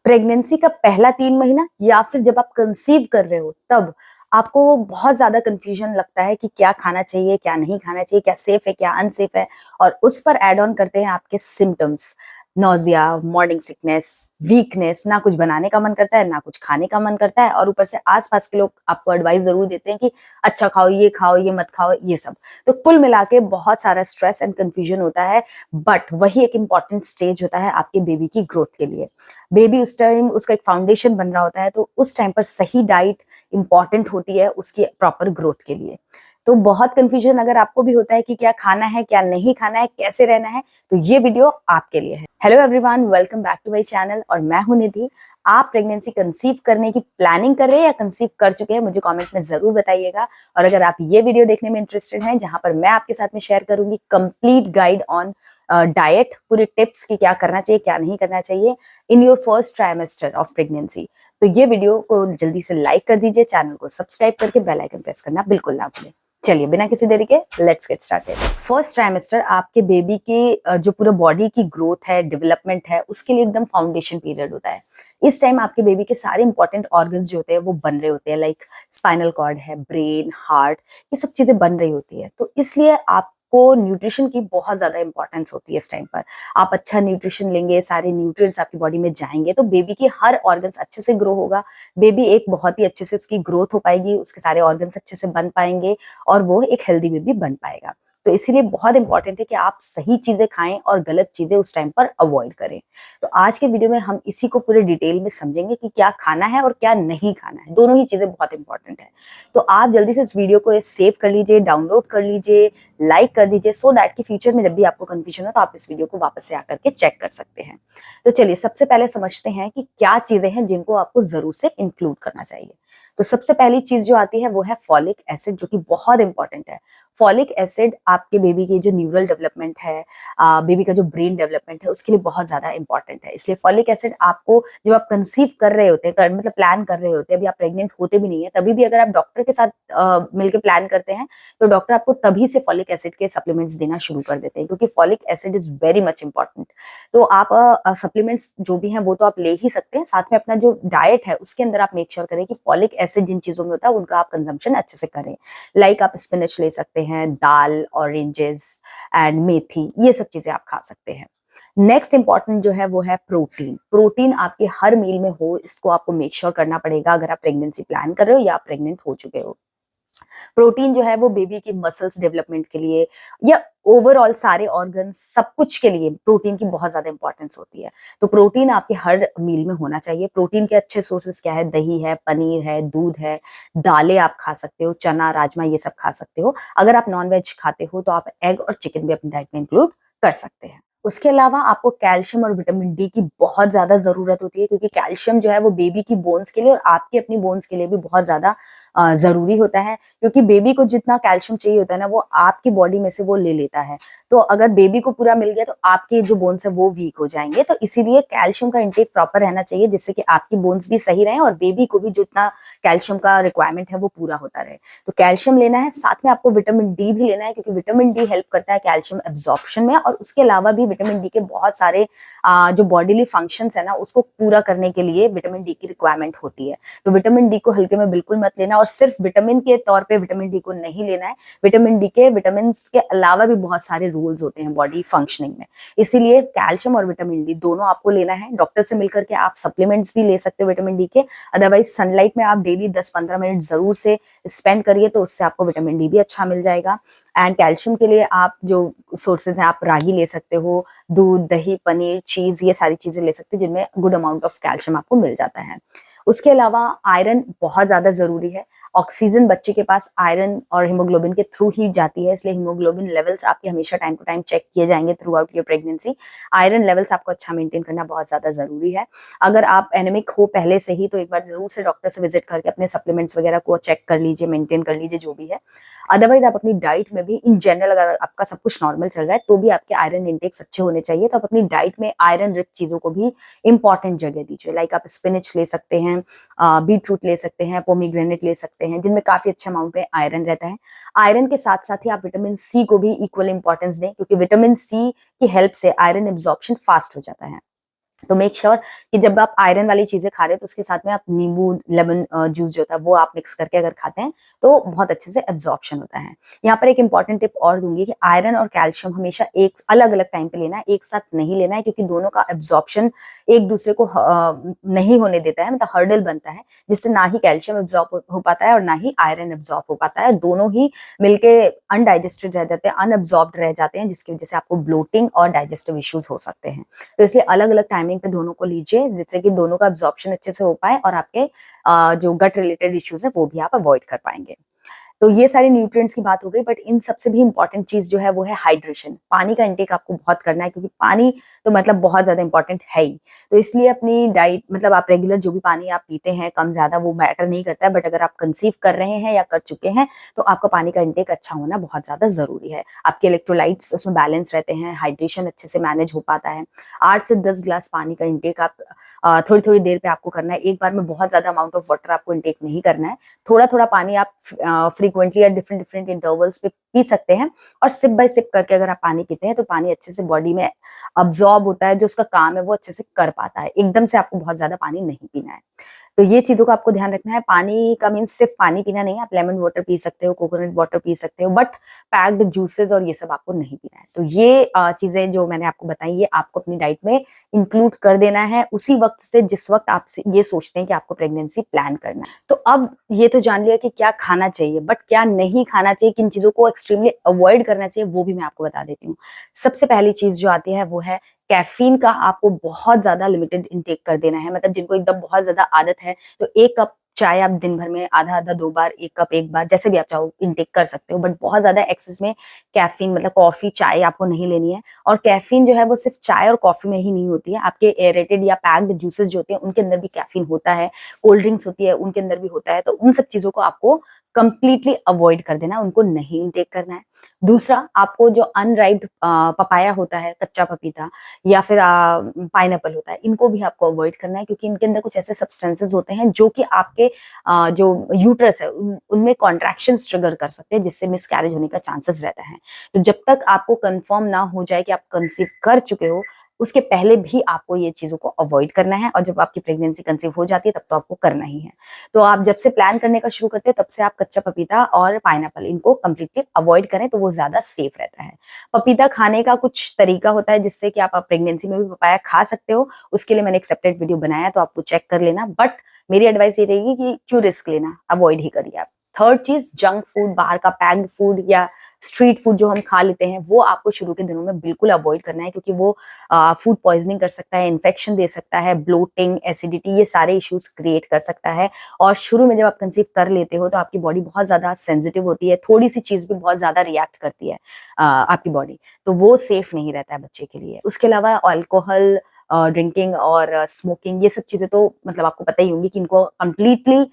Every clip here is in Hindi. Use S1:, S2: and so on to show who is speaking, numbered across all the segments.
S1: प्रेगनेंसी का पहला 3 महीना या फिर जब आप कंसीव कर रहे हो तब आपको बहुत ज्यादा कंफ्यूजन लगता है कि क्या खाना चाहिए, क्या नहीं खाना चाहिए, क्या सेफ है, क्या अनसेफ है। और उस पर ऐड ऑन करते हैं आपके symptoms, nausea, morning sickness, weakness, ना कुछ बनाने का मन करता है ना कुछ खाने का मन करता है। और ऊपर से आसपास के लोग आपको एडवाइस जरूर देते हैं कि अच्छा खाओ, ये मत खाओ, ये सब। तो कुल मिला के बहुत सारा स्ट्रेस एंड कंफ्यूजन होता है। बट वही एक इंपॉर्टेंट स्टेज होता है आपके बेबी की ग्रोथ के लिए। बेबी उस टाइम उसका एक फाउंडेशन बन रहा होता है, तो उस टाइम पर सही डाइट इंपॉर्टेंट होती है उसकी प्रॉपर ग्रोथ के लिए। तो बहुत कंफ्यूजन अगर आपको भी होता है कि क्या खाना है, क्या नहीं खाना है, कैसे रहना है, तो ये वीडियो आपके लिए है। Hello everyone, welcome back to my channel और मैं हूं निधि। आप प्रेगनेंसी कंसीव करने की प्लानिंग कर रहे हैं या कंसीव कर चुके हैं, मुझे कमेंट में जरूर बताइएगा। और अगर आप ये वीडियो देखने में इंटरेस्टेड हैं जहां पर मैं आपके साथ में शेयर करूंगी कंप्लीट गाइड ऑन डाइट, पूरे टिप्स की क्या करना चाहिए, क्या नहीं करना चाहिए in your first trimester of pregnancy, तो ये वीडियो को जल्दी से लाइक कर दीजिए, चैनल को सब्सक्राइब करके बेल आइकन प्रेस करना बिल्कुल ना भूलें। चलिए बिना किसी देरी के let's get started. First trimester आपके बेबी के जो पूरा बॉडी की ग्रोथ है, डेवलपमेंट है, उसके लिए एकदम फाउंडेशन पीरियड होता है। इस टाइम आपके बेबी के सारे इंपॉर्टेंट ऑर्गन्स जो होते हैं वो बन रहे होते हैं, लाइक स्पाइनल कॉर्ड है, ब्रेन, हार्ट, ये सब चीजें बन रही होती है। तो इसलिए आपको न्यूट्रिशन की बहुत ज्यादा इंपॉर्टेंस होती है इस टाइम पर। आप अच्छा न्यूट्रिशन लेंगे, सारे न्यूट्रिएंट्स आपकी बॉडी में जाएंगे तो बेबी की हर ऑर्गन्स अच्छे से ग्रो होगा। बेबी एक बहुत ही अच्छे से उसकी ग्रोथ हो पाएगी, उसके सारे ऑर्गन्स अच्छे से बन पाएंगे और वो एक हेल्दी बेबी बन पाएगा। तो इसीलिए बहुत इंपॉर्टेंट है कि आप सही चीजें खाएं और गलत चीजें उस टाइम पर अवॉइड करें। तो आज के वीडियो में हम इसी को पूरे डिटेल में समझेंगे कि क्या खाना है और क्या नहीं खाना है। दोनों ही चीजें बहुत इंपॉर्टेंट है। तो आप जल्दी से इस वीडियो को सेव कर लीजिए, डाउनलोड कर लीजिए, लाइक कर दीजिए, सो दैट कि फ्यूचर में जब भी आपको कंफ्यूजन हो तो आप इस वीडियो को वापस से आकर के चेक कर सकते हैं। तो चलिए सबसे पहले समझते हैं कि क्या चीजें हैं जिनको आपको जरूर से इंक्लूड करना चाहिए। तो सबसे पहली चीज जो आती है वो है फॉलिक एसिड, जो कि बहुत इंपॉर्टेंट है। फॉलिक एसिड आपके बेबी की जो न्यूरल डेवलपमेंट है, बेबी का जो ब्रेन डेवलपमेंट है, उसके लिए बहुत ज्यादा इंपॉर्टेंट है। इसलिए फॉलिक एसिड आपको जब आप कंसीव कर रहे होते हैं, मतलब प्लान कर रहे होते हैं, अभी आप प्रेग्नेंट होते भी नहीं है, तभी भी अगर आप डॉक्टर के साथ मिलकर प्लान करते हैं तो डॉक्टर आपको तभी से फॉलिक एसिड के सप्लीमेंट्स देना शुरू कर देते हैं, क्योंकि folic acid is very much important. तो आप सप्लीमेंट्स जो भी हैं वो तो आप ले ही सकते हैं, साथ में अपना जो डाइट है उसके अंदर आप मेक श्योर करें कि फॉलिक एसिड जिन चीजों में होता है उनका आप कंजम्पशन अच्छे से करें। लाइक आप स्पिनच ले सकते हैं, दाल, ऑरेंजेस एंड मेथी, ये सब चीजें आप खा सकते हैं। नेक्स्ट इंपॉर्टेंट जो है वो है प्रोटीन। प्रोटीन आपके हर मील में हो, इसको आपको मेक श्योर करना पड़ेगा अगर आप प्रेगनेंसी प्लान कर रहे हो या आप प्रेग्नेंट हो चुके हो। प्रोटीन जो है वो बेबी की मसल्स डेवलपमेंट के लिए या ओवरऑल सारे ऑर्गन्स, सब कुछ के लिए प्रोटीन की बहुत ज्यादा इंपॉर्टेंस होती है। तो प्रोटीन आपके हर मील में होना चाहिए। प्रोटीन के अच्छे सोर्सेस क्या है? दही है, पनीर है, दूध है, दालें आप खा सकते हो, चना, राजमा, ये सब खा सकते हो। अगर आप नॉनवेज खाते हो तो आप एग और चिकन भी अपनी डाइट में इंक्लूड कर सकते हैं। उसके अलावा आपको कैल्शियम और विटामिन डी की बहुत ज्यादा जरूरत होती है, क्योंकि कैल्शियम जो है वो बेबी की बोन्स के लिए और आपकी अपनी बोन्स के लिए भी बहुत ज्यादा जरूरी होता है। क्योंकि बेबी को जितना कैल्शियम चाहिए होता है ना, वो आपकी बॉडी में से वो ले लेता है। तो अगर बेबी को पूरा मिल गया तो आपके जो बोन्स है वो वीक हो जाएंगे। तो इसीलिए कैल्शियम का इंटेक प्रॉपर रहना चाहिए, जिससे कि आपकी बोन्स भी सही रहें और बेबी को भी जितना कैल्शियम का रिक्वायरमेंट है वो पूरा होता रहे। तो कैल्शियम लेना है, साथ में आपको विटामिन डी भी लेना है, क्योंकि विटामिन डी हेल्प करता है कैल्शियम एब्जॉर्प्शन में। और उसके अलावा भी विटामिन डी के बहुत सारे जो बॉडीली फंक्शंस है ना, उसको पूरा करने के लिए विटामिन डी की रिक्वायरमेंट होती है। तो विटामिन डी को हल्के में बिल्कुल मत लेना, और सिर्फ विटामिन के तौर पे विटामिन डी को नहीं लेना है। विटामिन डी के विटामिन के अलावा भी बहुत सारे रूल्स होते हैं बॉडी फंक्शनिंग में। इसीलिए कैल्शियम और विटामिन डी दोनों आपको लेना है। डॉक्टर से मिलकर के आप सप्लीमेंट्स भी ले सकते हो विटामिन डी के। अदरवाइज सनलाइट में आप डेली 10-15 मिनट जरूर से स्पेंड करिए, तो उससे आपको विटामिन डी भी अच्छा मिल जाएगा। एंड कैल्शियम के लिए आप जो सोर्सेज हैं, आप रागी ले सकते हो, दूध, दही, पनीर, चीज, ये सारी चीजें ले सकते हो जिनमें गुड अमाउंट ऑफ कैल्शियम आपको मिल जाता है। उसके अलावा आयरन बहुत ज्यादा जरूरी है। ऑक्सीजन बच्चे के पास आयरन और हीमोग्लोबिन के थ्रू ही जाती है, इसलिए हीमोग्लोबिन लेवल्स आपके हमेशा टाइम टू टाइम चेक किए जाएंगे through out your pregnancy. Iron levels आपको अच्छा मेंटेन करना बहुत ज्यादा जरूरी है। अगर आप एनेमिक हो पहले से ही तो एक बार जरूर से डॉक्टर से विजिट करके अपने सप्लीमेंट्स वगैरह को चेक कर लीजिए, मेंटेन कर लीजिए जो भी है। अदरवाइज आप अपनी डाइट में भी इन जनरल, अगर आपका सब कुछ नॉर्मल चल रहा है तो भी आपके आयरन इंटेक्स अच्छे होने चाहिए। तो आप अपनी डाइट में आयरन रिच चीजों को भी इंपॉर्टेंट जगह दीजिए। लाइक आप स्पिनच ले सकते हैं, बीटरूट ले सकते हैं, पोमीग्रेनेट ले सकते हैं, जिनमें काफी अच्छे अमाउंट में आयरन रहता है। आयरन के साथ साथ ही आप विटामिन सी को भी इक्वल इंपॉर्टेंस दें, क्योंकि विटामिन सी की हेल्प से आयरन एब्जॉर्प्शन फास्ट हो जाता है। तो मेक श्योर कि जब आप आयरन वाली चीजें खा रहे हो तो उसके साथ में आप नींबू लेमन जूस जो होता है वो आप मिक्स करके अगर खाते हैं तो बहुत अच्छे से एब्जॉर्प्शन होता है। यहाँ पर एक इंपॉर्टेंट टिप और दूंगी कि आयरन और कैल्शियम हमेशा एक अलग अलग टाइम पे लेना है, एक साथ नहीं लेना है, क्योंकि दोनों का एब्जॉर्प्शन एक दूसरे को नहीं होने देता है, मतलब हर्डल बनता है, जिससे ना ही कैल्शियम एब्जॉर्ब हो पाता है और ना ही आयरन एब्जॉर्ब हो पाता है। दोनों ही मिलके अनडाइजेस्टेड रह जाते हैं, अनएब्जॉर्ब्ड रह जाते हैं, जिसकी वजह से आपको ब्लोटिंग और डाइजेस्टिव इश्यूज हो सकते हैं। तो इसलिए अलग अलग टाइमिंग पे दोनों को लीजिए, जिससे कि दोनों का एब्जॉर्प्शन अच्छे से हो पाए और आपके जो गट रिलेटेड इश्यूज है वो भी आप अवॉइड कर पाएंगे। तो ये सारे न्यूट्रिएंट्स की बात हो गई, बट इन सबसे भी इंपॉर्टेंट चीज जो है वो है हाइड्रेशन। पानी का इंटेक आपको बहुत करना है, क्योंकि पानी तो मतलब बहुत ज्यादा इंपॉर्टेंट है ही। तो इसलिए अपनी डाइट, मतलब आप रेगुलर जो भी पानी आप पीते हैं कम ज्यादा वो मैटर नहीं करता है, बट अगर आप कंसीव कर रहे हैं या कर चुके हैं तो आपका पानी का इंटेक अच्छा होना बहुत ज्यादा जरूरी है। आपके इलेक्ट्रोलाइट्स उसमें बैलेंस रहते हैं, हाइड्रेशन अच्छे से मैनेज हो पाता है। 8 से 10 ग्लास पानी का इंटेक आप थोड़ी थोड़ी देर पे आपको करना है। एक बार में बहुत ज्यादा अमाउंट ऑफ वाटर आपको इंटेक नहीं करना है, थोड़ा थोड़ा पानी आप फ्रीक्वेंटली या डिफरेंट डिफरेंट इंटरवल्स पे पी सकते हैं। और सिप बाय सिप करके अगर आप पानी पीते हैं तो पानी अच्छे से बॉडी में अब्सॉर्ब होता है, जो उसका काम है वो अच्छे से कर पाता है। एकदम से आपको बहुत ज्यादा पानी नहीं पीना है। तो ये चीजों का आपको ध्यान रखना है। पानी का मीन्स सिर्फ पानी पीना नहीं है, आप लेमन वाटर पी सकते हो, कोकोनट वाटर पी सकते हो, बट पैक्ड जूसेस और ये सब आपको नहीं पीना है। तो ये चीजें जो मैंने आपको बताई ये आपको अपनी डाइट में इंक्लूड कर देना है उसी वक्त से जिस वक्त आप ये सोचते हैं कि आपको प्रेगनेंसी प्लान करना है। तो अब ये तो जान लिया कि क्या खाना चाहिए, बट क्या नहीं खाना चाहिए, किन चीजों को एक्सट्रीमली अवॉइड करना चाहिए, वो भी मैं आपको बता देती हूँ। सबसे पहली चीज जो आती है वो है कैफीन का आपको बहुत ज्यादा लिमिटेड इंटेक कर देना है। मतलब जिनको एकदम बहुत ज्यादा आदत है तो 1 कप चाय आप दिन भर में आधा आधा 2 बार, 1 कप 1 बार, जैसे भी आप चाहो इंटेक कर सकते हो, बट बहुत ज्यादा एक्सेस में कैफीन, मतलब कॉफी चाय आपको नहीं लेनी है। और कैफीन जो है वो सिर्फ चाय और कॉफी में ही नहीं होती है, आपके एरेटेड या पैक्ड जूसेस जो होते हैं उनके अंदर भी कैफीन होता है, कोल्ड ड्रिंक्स होती है उनके अंदर भी होता है। तो उन सब चीजों को आपको कंप्लीटली अवॉइड कर देना, उनको नहीं इंटेक करना है। दूसरा, आपको जो अनराइप्ड पपाया होता है, कच्चा पपीता, या फिर पाइनएप्पल होता है, इनको भी आपको अवॉइड करना है, क्योंकि इनके अंदर कुछ ऐसे सब्सटेंसेस होते हैं जो कि आपके जो यूट्रस है उनमें कॉन्ट्रैक्शंस ट्रिगर कर सकते हैं, जिससे मिसकैरेज होने का चांसेस रहता है। तो जब तक आपको कंफर्म ना हो जाए कि आप कंसीव कर चुके हो, उसके पहले भी आपको ये चीजों को अवॉइड करना है, और जब आपकी प्रेगनेंसी कंसीव हो जाती है तब तो आपको करना ही है। तो आप जब से प्लान करने का शुरू करते हैं तब से आप कच्चा पपीता और पाइनएप्पल इनको कंप्लीटली अवॉइड करें, तो वो ज्यादा सेफ रहता है। पपीता खाने का कुछ तरीका होता है जिससे कि आप प्रेगनेंसी में भी पपाया खा सकते हो, उसके लिए मैंने एक सेपरेट वीडियो बनाया, तो आप वो चेक कर लेना। बट मेरी एडवाइस ये रहेगी कि क्यों रिस्क लेना, अवॉइड ही करिए आप। थर्ड चीज, जंक फूड, बाहर का पैक्ड फूड या स्ट्रीट फूड जो हम खा लेते हैं वो आपको शुरू के दिनों में बिल्कुल अवॉइड करना है, क्योंकि वो फूड पॉइजनिंग कर सकता है, इन्फेक्शन दे सकता है, ब्लोटिंग, एसिडिटी, ये सारे इश्यूज क्रिएट कर सकता है। और शुरू में जब आप कंसीव कर लेते हो तो आपकी बॉडी बहुत ज्यादा सेंसिटिव होती है, थोड़ी सी चीज भी बहुत ज्यादा रिएक्ट करती है आपकी बॉडी, तो वो सेफ नहीं रहता है बच्चे के लिए। उसके अलावा अल्कोहल ड्रिंकिंग और स्मोकिंग, ये सब चीजें तो मतलब आपको पता ही होंगी कि इनको कंप्लीटली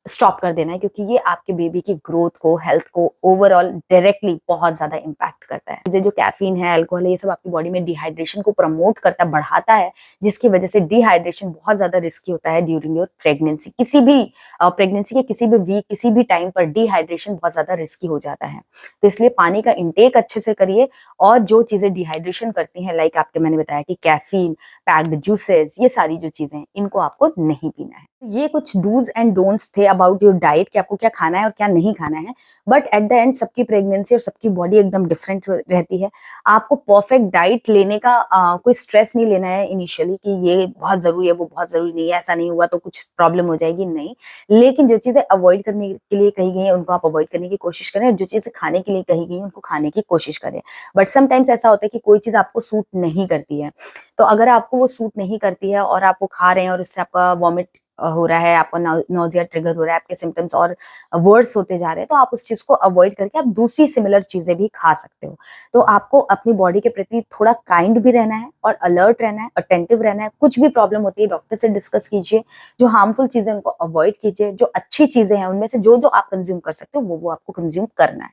S1: स्टॉप कर देना है, क्योंकि ये आपके बेबी की ग्रोथ को, हेल्थ को ओवरऑल डायरेक्टली बहुत ज्यादा इंपैक्ट करता है। चीजें जो कैफीन है, अल्कोहल है, ये सब आपकी बॉडी में डिहाइड्रेशन को प्रमोट करता, बढ़ाता है, जिसकी वजह से डिहाइड्रेशन बहुत ज्यादा रिस्की होता है ड्यूरिंग योर प्रेगनेंसी। किसी भी प्रेगनेंसी के किसी भी वीक, किसी भी टाइम पर डिहाइड्रेशन बहुत ज्यादा रिस्की हो जाता है। तो इसलिए पानी का इंटेक अच्छे से करिए, और जो चीजें डिहाइड्रेशन करती हैं, लाइक आपके मैंने बताया कि कैफीन, पैक्ड जूसेस, ये सारी जो चीजें हैं इनको आपको नहीं पीना है। ये कुछ डूज एंड डोंट्स थे अबाउट योर डाइट, कि आपको क्या खाना है और क्या नहीं खाना है। बट एट द एंड सबकी प्रेगनेंसी और सबकी बॉडी एकदम डिफरेंट रहती है। आपको परफेक्ट डाइट लेने का कोई स्ट्रेस नहीं लेना है इनिशियली कि ये बहुत जरूरी है, वो बहुत जरूरी नहीं है, ऐसा नहीं हुआ तो कुछ प्रॉब्लम हो जाएगी, नहीं। लेकिन जो चीजें अवॉइड करने के लिए कही गई है उनको आप अवॉइड करने की कोशिश करें, और जो चीजें खाने के लिए कही गई है उनको खाने की कोशिश करें। बट समटाइम्स ऐसा होता है कि कोई चीज आपको सूट नहीं करती है, तो अगर आपको वो सूट नहीं करती है और आप वो खा रहे हैं और उससे आपका वॉमिट हो रहा है, आपको नोजिया ट्रिगर हो रहा है, आपके सिम्टम्स और वर्स होते जा रहे हैं, तो आप उस चीज को अवॉइड करके आप दूसरी सिमिलर चीजें भी खा सकते हो। तो आपको अपनी बॉडी के प्रति थोड़ा काइंड भी रहना है और अलर्ट रहना है, अटेंटिव रहना है। कुछ भी प्रॉब्लम होती है डॉक्टर से डिस्कस कीजिए, जो हार्मफुल चीजें उनको अवॉइड कीजिए, जो अच्छी चीजें हैं उनमें से जो जो आप कंज्यूम कर सकते हो वो आपको कंज्यूम करना है।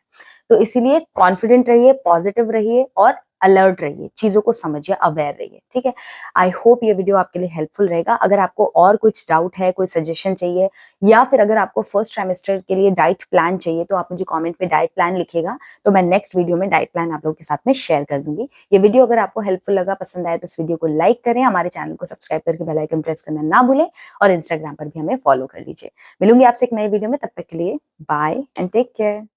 S1: तो इसीलिए कॉन्फिडेंट रहिए, पॉजिटिव रहिए और अलर्ट रहिए, चीजों को समझिए, अवेयर रहिए, ठीक है। आई होप ये वीडियो आपके लिए हेल्पफुल रहेगा। अगर आपको और कुछ डाउट है, कोई सजेशन चाहिए, या फिर अगर आपको फर्स्ट ट्राइमेस्टर के लिए डाइट प्लान चाहिए, तो आप मुझे कमेंट पे डाइट प्लान लिखिएगा, तो मैं नेक्स्ट वीडियो में डाइट प्लान आप लोगों के साथ में शेयर कर दूंगी। ये वीडियो अगर आपको हेल्पफुल लगा, पसंद आया, तो इस वीडियो को लाइक करें, हमारे चैनल को सब्सक्राइब करके बेल आइकन प्रेस करना ना भूलें, और इंस्टाग्राम पर भी हमें फॉलो कर लीजिए। मिलूंगी आपसे एक नए वीडियो में, तब तक के लिए बाय एंड टेक केयर।